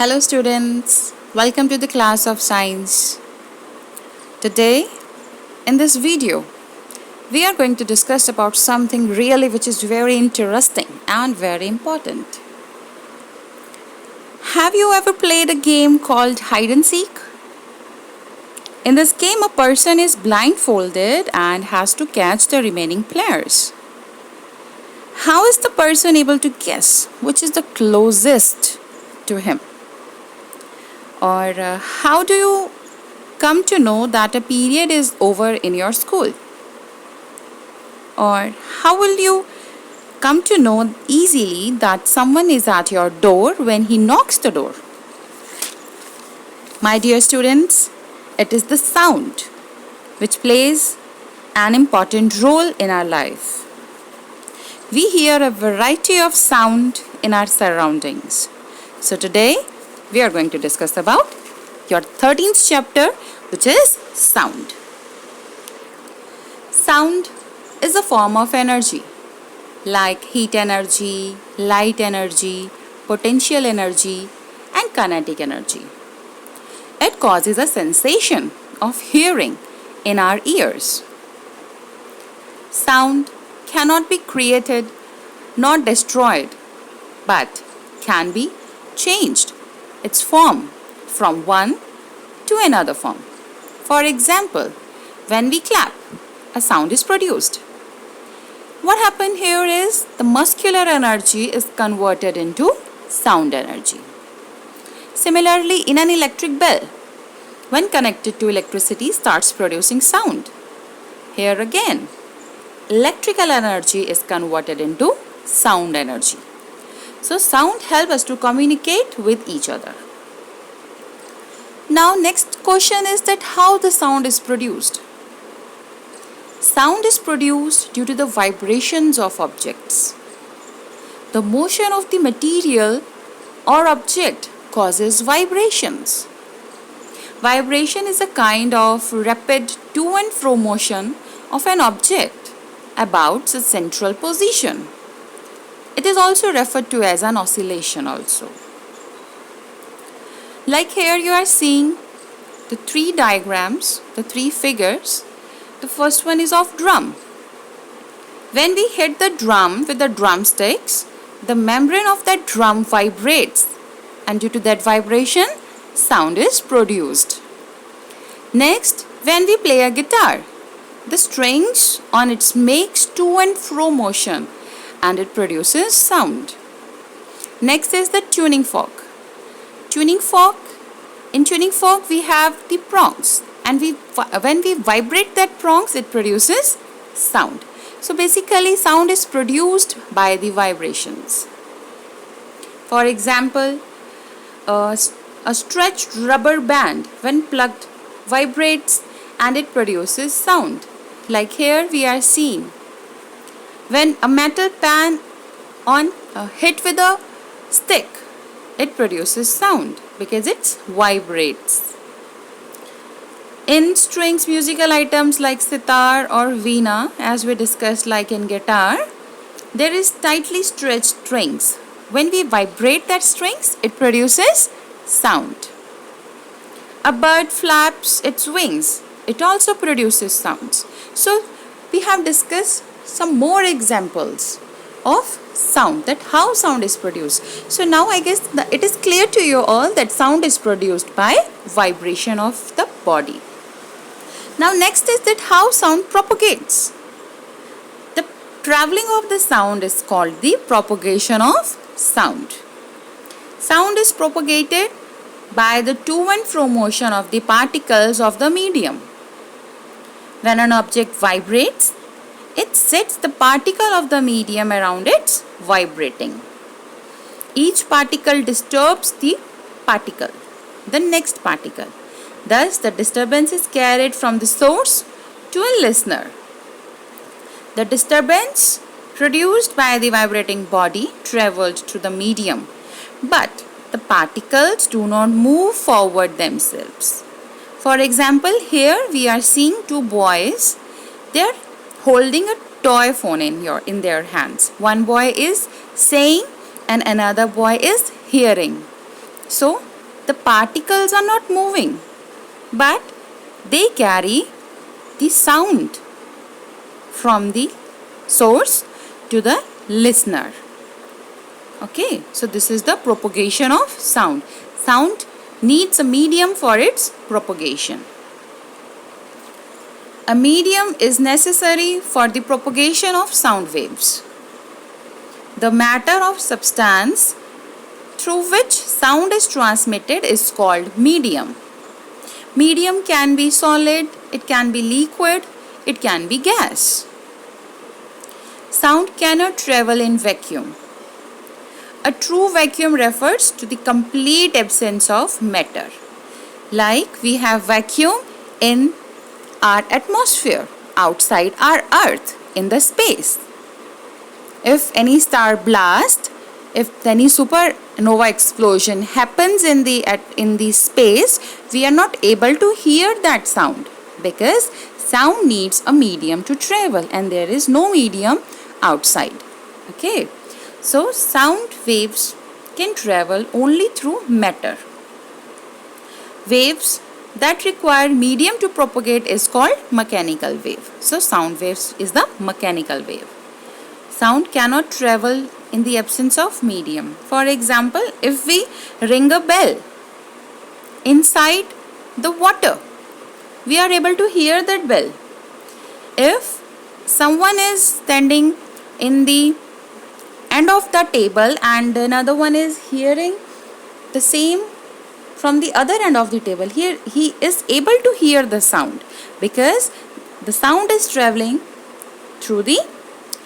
Hello students, welcome to the class of science. Today in this video we are going to discuss about something really which is very interesting and very important. Have you ever played a game called hide and seek? In this game a person is blindfolded and has to catch the remaining players. How is the person able to guess which is the closest to him? Or how do you come to know that a period is over in your school? Or how will you come to know easily that someone is at your door when he knocks the door? My dear students, it is the sound which plays an important role in our life. We hear a variety of sound in our surroundings. So today we are going to discuss about your 13th chapter, which is sound. Sound is a form of energy like heat energy, light energy, potential energy and kinetic energy. It causes a sensation of hearing in our ears. Sound cannot be created nor destroyed, but can be changed its form from one to another form. For example, when we clap, a sound is produced. What happened here is the muscular energy is converted into sound energy. Similarly, in an electric bell, when connected to electricity, starts producing sound. Here again, electrical energy is converted into sound energy. So sound helps us to communicate with each other. Now next question is that how the sound is produced. Sound is produced due to the vibrations of objects. The motion of the material or object causes vibrations. Vibration is a kind of rapid to and fro motion of an object about its central position. It is also referred to as an oscillation also. Like here you are seeing the three diagrams, the three figures. The first one is of drum. When we hit the drum with the drumsticks, the membrane of that drum vibrates, and due to that vibration, sound is produced. Next, when we play a guitar, the strings on it makes to and fro motion and it produces sound. Next is the tuning fork. In tuning fork we have the prongs, and when we vibrate that prongs it produces sound. So basically sound is produced by the vibrations. For example, a stretched rubber band when plugged vibrates and it produces sound. Like here we are seeing when a metal pan hit with a stick, it produces sound because it vibrates. In strings musical items like sitar or veena, as we discussed like in guitar, there is tightly stretched strings. When we vibrate that strings, it produces sound. A bird flaps its wings, it also produces sounds. So we have discussed some more examples of sound, that how sound is produced. So now I guess it is clear to you all that sound is produced by vibration of the body. Now next is that how sound propagates. The traveling of the sound is called the propagation of sound. Sound is propagated by the to and fro motion of the particles of the medium. When an object vibrates, it sets the particle of the medium around it vibrating. Each particle disturbs the next particle. Thus, the disturbance is carried from the source to a listener. The disturbance produced by the vibrating body traveled through the medium, but the particles do not move forward themselves. For example, here we are seeing two boys. They are holding a toy phone in their hands. One boy is saying and another boy is hearing. So the particles are not moving, but they carry the sound from the source to the listener. Okay, so this is the propagation of sound. Sound needs a medium for its propagation. A medium is necessary for the propagation of sound waves. The matter of substance through which sound is transmitted is called medium. Medium can be solid, it can be liquid, it can be gas. Sound cannot travel in vacuum. A true vacuum refers to the complete absence of matter. Like we have vacuum in our atmosphere, outside our earth, in the space. If any star blast, if any supernova explosion happens in the space, we are not able to hear that sound because sound needs a medium to travel and there is no medium outside. Okay, so sound waves can travel only through matter. Waves that require medium to propagate is called mechanical wave. So sound waves is the mechanical wave. Sound cannot travel in the absence of medium. For example, if we ring a bell inside the water, we are able to hear that bell. If someone is standing in the end of the table and another one is hearing the same from the other end of the table, here he is able to hear the sound because the sound is traveling through the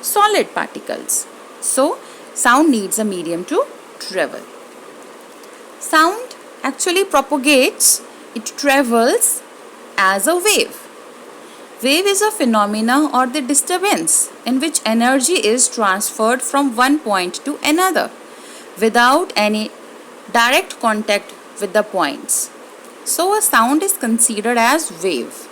solid particles. So sound needs a medium to travel. Sound actually propagates, it travels as a wave. Wave is a phenomena or the disturbance in which energy is transferred from one point to another without any direct contact with the points. So a sound is considered as wave.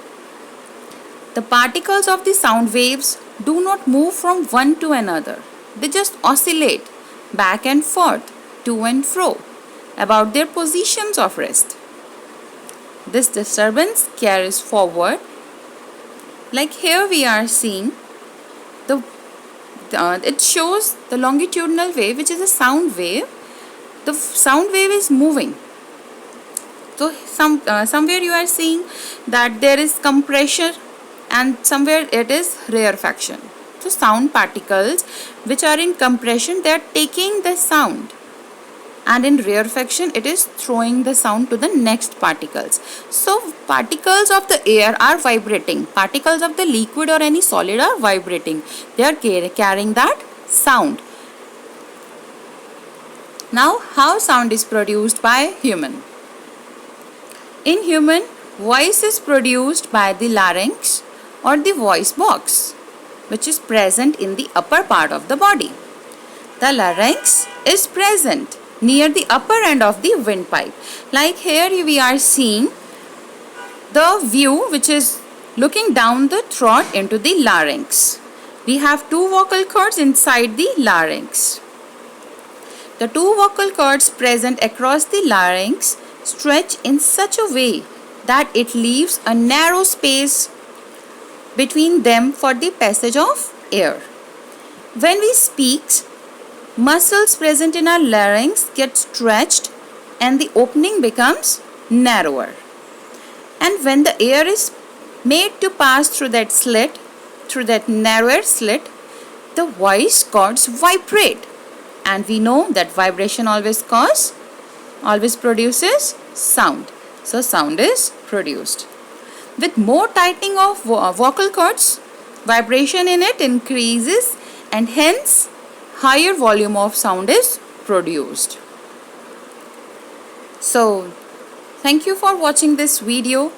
The particles of the sound waves do not move from one to another. They just oscillate back and forth, to and fro, about their positions of rest. This disturbance carries forward. Like here we are seeing it shows the longitudinal wave, which is a sound wave. The sound wave is moving. So somewhere you are seeing that there is compression and somewhere it is rarefaction. So sound particles which are in compression, they are taking the sound, and in rarefaction it is throwing the sound to the next particles. So particles of the air are vibrating, particles of the liquid or any solid are vibrating. They are carrying that sound. Now how sound is produced by human? In human, voice is produced by the larynx or the voice box, which is present in the upper part of the body. The larynx is present near the upper end of the windpipe. Like here we are seeing the view which is looking down the throat into the larynx. We have two vocal cords inside the larynx. The two vocal cords present across the larynx stretch in such a way that it leaves a narrow space between them for the passage of air. When we speak, muscles present in our larynx get stretched and the opening becomes narrower. And when the air is made to pass through that slit, through that narrower slit, the voice cords vibrate. And we know that vibration always produces sound. So sound is produced. With more tightening of vocal cords, vibration in it increases and hence higher volume of sound is produced. So thank you for watching this video.